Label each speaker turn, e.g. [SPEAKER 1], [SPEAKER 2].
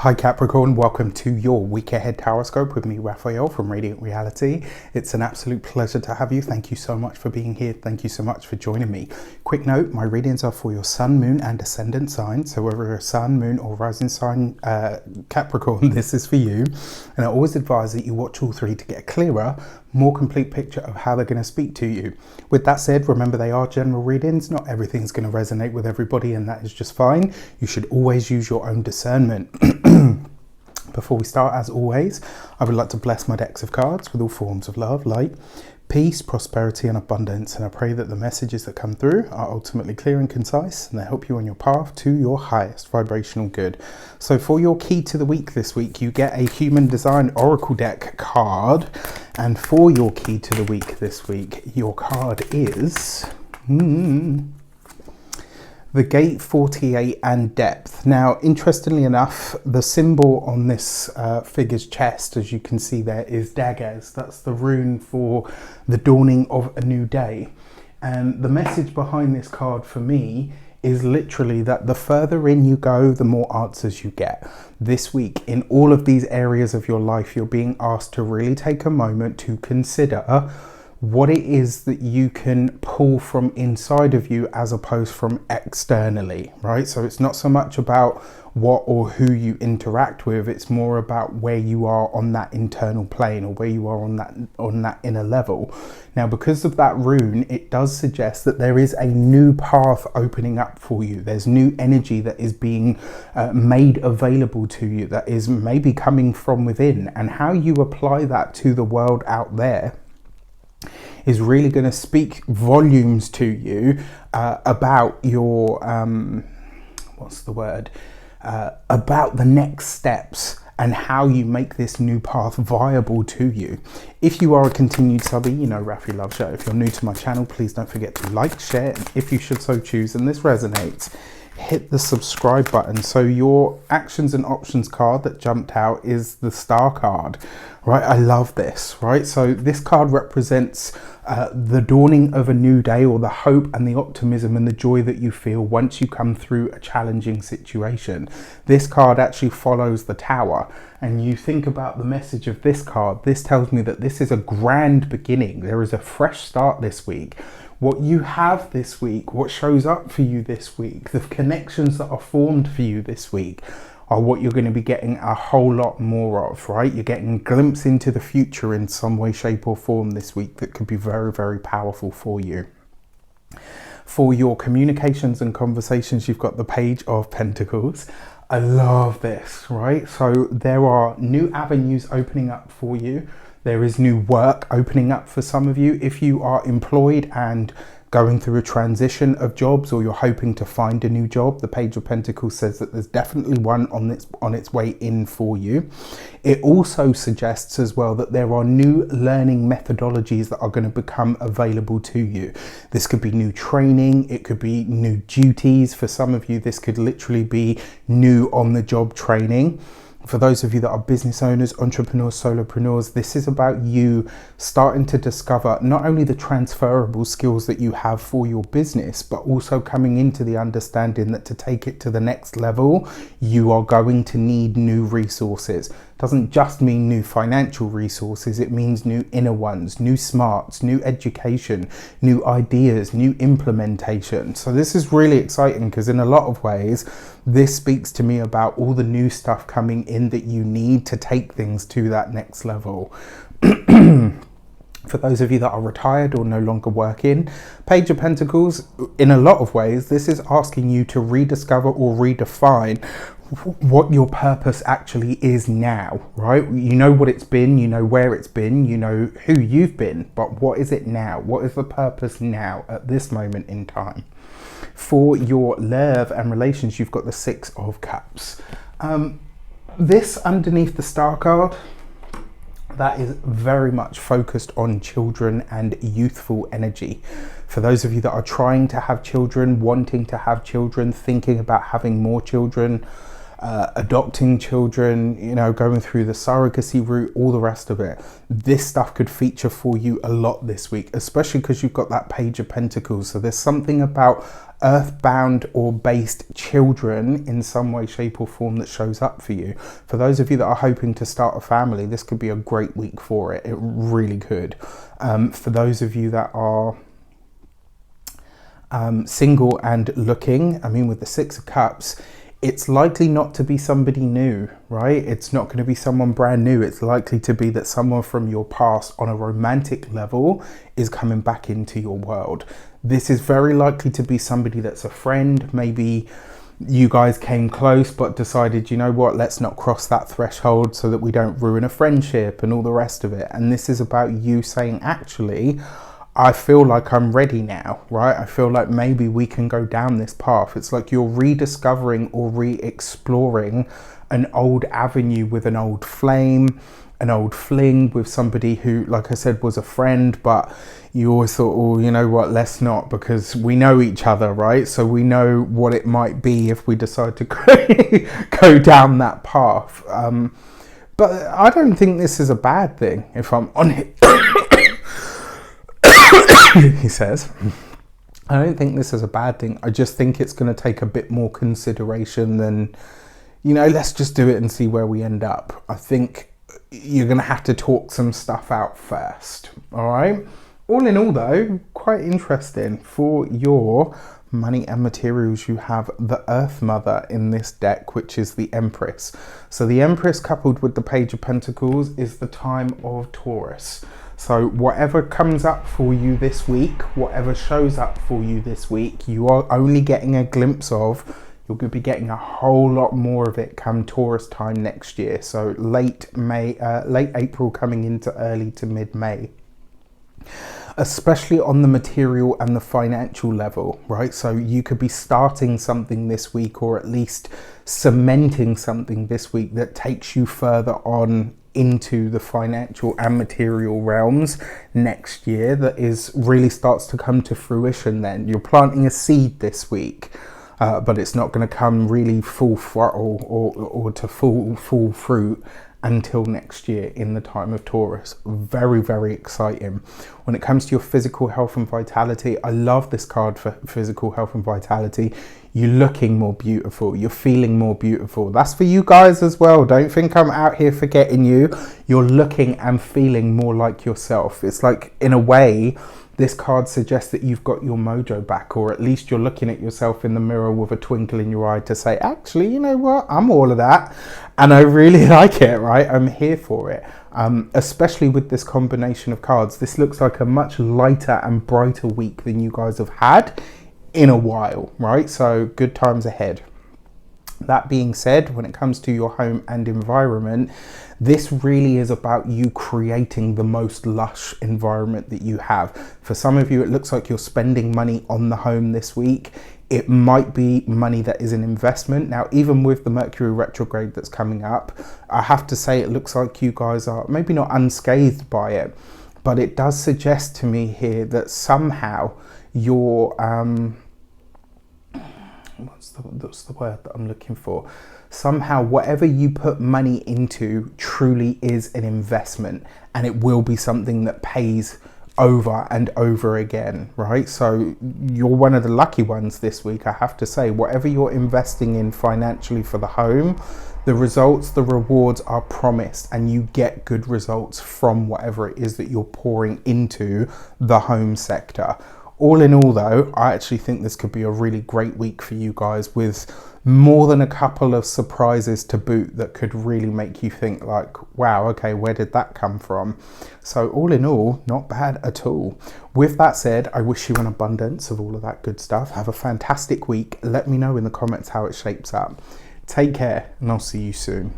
[SPEAKER 1] Hi Capricorn, welcome to your week ahead horoscope with me, Raphael from Reydiant Reality. It's an absolute pleasure to have you. Thank you so much for being here. Thank you so much for joining me. Quick note, my readings are for your sun, moon and ascendant sign. So whether you're a sun, moon or rising sign Capricorn, this is for you. And I always advise that you watch all three to get a clearer, more complete picture of how they're going to speak to you. With that said, remember they are general readings. Not everything's going to resonate with everybody, and that is just fine. You should always use your own discernment. Before we start, as always, I would like to bless my decks of cards with all forms of love, light, peace, prosperity and abundance, and I pray that the messages that come through are ultimately clear and concise and they help you on your path to your highest vibrational good. So for your key to the week this week, you get a human design oracle deck card, and for your key to the week this week, your card is the Gate 48 and Depth. Now, interestingly enough, the symbol on this figure's chest, as you can see there, is daggers. That's the rune for the dawning of a new day. And the message behind this card for me is literally that the further in you go, the more answers you get. This week, in all of these areas of your life, you're being asked to really take a moment to consider what it is that you can pull from inside of you as opposed from externally, right? So it's not so much about what or who you interact with, it's more about where you are on that internal plane, or where you are on that inner level. Now, because of that rune, it does suggest that there is a new path opening up for you. There's new energy that is being made available to you, that is maybe coming from within, and how you apply that to the world out there is really going to speak volumes to you about your about the next steps and how you make this new path viable to you. If you are a continued subby, you know Rafi loves you. If you're new to my channel, please don't forget to like, share, and if you should so choose, and this resonates, hit the subscribe button. So your actions and options card that jumped out is the Star card, right? I love this, right? So this card represents the dawning of a new day, or the hope and the optimism and the joy that you feel once you come through a challenging situation. This card actually follows the Tower, and you think about the message of this card. This tells me that this is a grand beginning. There is a fresh start this week. What you have this week, what shows up for you this week, the connections that are formed for you this week are what you're going to be getting a whole lot more of, right? You're getting a glimpse into the future in some way, shape or form this week that could be very, very powerful for you. For your communications and conversations, you've got the Page of Pentacles. I love this, right? So there are new avenues opening up for you. There is new work opening up for some of you. If you are employed and going through a transition of jobs, or you're hoping to find a new job, the Page of Pentacles says that there's definitely one on its way in for you. It also suggests as well that there are new learning methodologies that are going to become available to you. This could be new training, it could be new duties. For some of you, this could literally be new on-the-job training. For those of you that are business owners, entrepreneurs, solopreneurs, this is about you starting to discover not only the transferable skills that you have for your business, but also coming into the understanding that to take it to the next level, you are going to need new resources. Doesn't just mean new financial resources, it means new inner ones, new smarts, new education, new ideas, new implementation. So this is really exciting, because in a lot of ways, this speaks to me about all the new stuff coming in that you need to take things to that next level. For those of you that are retired or no longer working, Page of Pentacles, in a lot of ways, this is asking you to rediscover or redefine what your purpose actually is now, right? You know what it's been, you know where it's been, you know who you've been, but what is it now? What is the purpose now at this moment in time? For your love and relations, you've got the Six of Cups. This underneath the Star card, that is very much focused on children and youthful energy. For those of you that are trying to have children, wanting to have children, thinking about having more children, adopting children, you know, going through the surrogacy route, all the rest of it. This stuff could feature for you a lot this week, especially because you've got that Page of Pentacles. So there's something about earthbound or based children in some way, shape or form that shows up for you. For those of you that are hoping to start a family, this could be a great week for it. It really could. For those of you that are single and looking, I mean, with the Six of Cups, it's likely not to be somebody new, right? It's not going to be someone brand new. It's likely to be that someone from your past on a romantic level is coming back into your world. This is very likely to be somebody that's a friend. Maybe you guys came close but decided, you know what, let's not cross that threshold so that we don't ruin a friendship and all the rest of it. And this is about you saying, actually, I feel like I'm ready now, right? I feel like maybe we can go down this path. It's like you're rediscovering or re-exploring an old avenue with an old flame, an old fling with somebody who, like I said, was a friend, but you always thought, oh, you know what, let's not, because we know each other, right? So we know what it might be if we decide to go down that path. But I don't think this is a bad thing, if I'm honest. He says, I don't think this is a bad thing. I just think it's going to take a bit more consideration than, you know, let's just do it and see where we end up. I think you're going to have to talk some stuff out first. All right. All in all, though, quite interesting. For your money and materials, you have the Earth Mother in this deck, which is the Empress. So the Empress coupled with the Page of Pentacles is the time of Taurus. So whatever comes up for you this week, whatever shows up for you this week, you are only getting a glimpse of. You're going to be getting a whole lot more of it come Taurus time next year. So late April coming into early to mid-May. Especially on the material and the financial level, right? So you could be starting something this week, or at least cementing something this week that takes you further on into the financial and material realms next year, that is really starts to come to fruition. Then you're planting a seed this week, but it's not going to come really full throttle or to full fruit until next year in the time of Taurus. Very, very exciting. When it comes to your physical health and vitality, I love this card for physical health and vitality. You're looking more beautiful. You're feeling more beautiful. That's for you guys as well. Don't think I'm out here forgetting you. You're looking and feeling more like yourself. It's like, in a way, this card suggests that you've got your mojo back, or at least you're looking at yourself in the mirror with a twinkle in your eye to say, actually, you know what? I'm all of that. And I really like it, right? I'm here for it. Especially with this combination of cards. This looks like a much lighter and brighter week than you guys have had in a while, right? So good times ahead. That being said, when it comes to your home and environment, this really is about you creating the most lush environment that you have. For some of you, it looks like you're spending money on the home this week. It might be money that is an investment. Now, even with the Mercury retrograde that's coming up, I have to say it looks like you guys are maybe not unscathed by it, but it does suggest to me here that somehow you're what's the word that I'm looking for? Somehow whatever you put money into truly is an investment, and it will be something that pays over and over again, right? So you're one of the lucky ones this week, I have to say. Whatever you're investing in financially for the home, the results, the rewards are promised, and you get good results from whatever it is that you're pouring into the home sector. All in all, though, I actually think this could be a really great week for you guys, with more than a couple of surprises to boot that could really make you think like, wow, okay, where did that come from? So all in all, not bad at all. With that said, I wish you an abundance of all of that good stuff. Have a fantastic week. Let me know in the comments how it shapes up. Take care, and I'll see you soon.